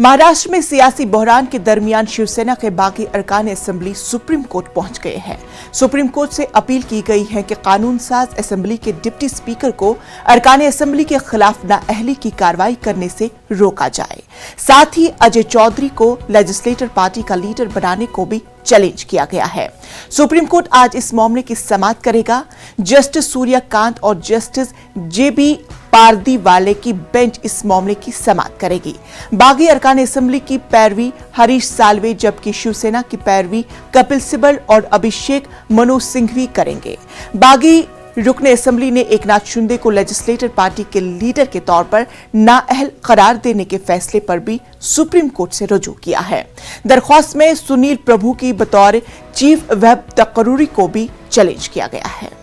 महाराष्ट्र में सियासी बहरान के दरमियान शिवसेना के बागी अरकान असेंबली सुप्रीम कोर्ट पहुंच गए हैं। सुप्रीम कोर्ट से अपील की गई है कि कानून साज असेंबली के डिप्टी स्पीकर को अरकान असेंबली के खिलाफ नाअहली की कार्रवाई करने से रोका जाए। साथ ही अजय चौधरी को लेजिस्लेटर पार्टी का लीडर बनाने को भी चैलेंज किया गया है। सुप्रीम कोर्ट आज इस मामले की समाअत करेगा। जस्टिस सूर्यकांत और जस्टिस जेबी पारदीवाले की बेंच इस मामले की समाअत करेगी। बागी अरकान असेंबली की पैरवी हरीश साल्वे, जबकि शिवसेना की पैरवी कपिल सिब्बल और अभिषेक मनु सिंघवी करेंगे। बागी रुकने असेंबली ने एकनाथ शिंदे को लेजिस्लेटर पार्टी के लीडर के तौर पर नाअहल करार देने के फैसले पर भी सुप्रीम कोर्ट से रुजू किया है। दरख्वास्त में सुनील प्रभु की बतौर चीफ वेब तकरूरी को भी चैलेंज किया गया है।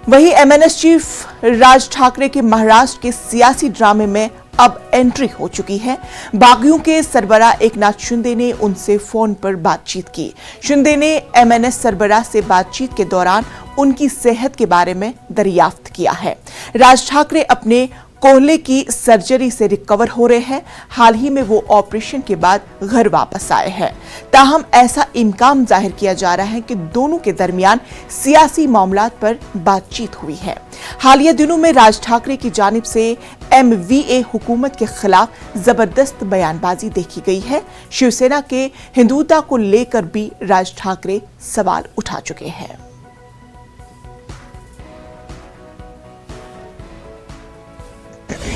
वहीं एमएनएस चीफ राज ठाकरे के महाराष्ट्र के सियासी ड्रामे में अब एंट्री हो चुकी है। बागियों के सरबराह एकनाथ शिंदे ने उनसे फोन पर बातचीत की। शिंदे ने एमएनएस सरबराह से बातचीत के दौरान उनकी सेहत के बारे में दरियाफ्त किया है। राज ठाकरे अपने कोहले की सर्जरी से रिकवर हो रहे हैं। हाल ही में वो ऑपरेशन के बाद घर वापस आए हैं। ताहम ऐसा इम्कान जाहिर किया जा रहा है कि दोनों के दरमियान सियासी मामलात पर बातचीत हुई है। हालिया दिनों में राज ठाकरे की जानिब से एमवीए हुकूमत के खिलाफ जबरदस्त बयानबाजी देखी गई है। शिवसेना के हिंदुत्व को लेकर भी राज ठाकरे सवाल उठा चुके हैं।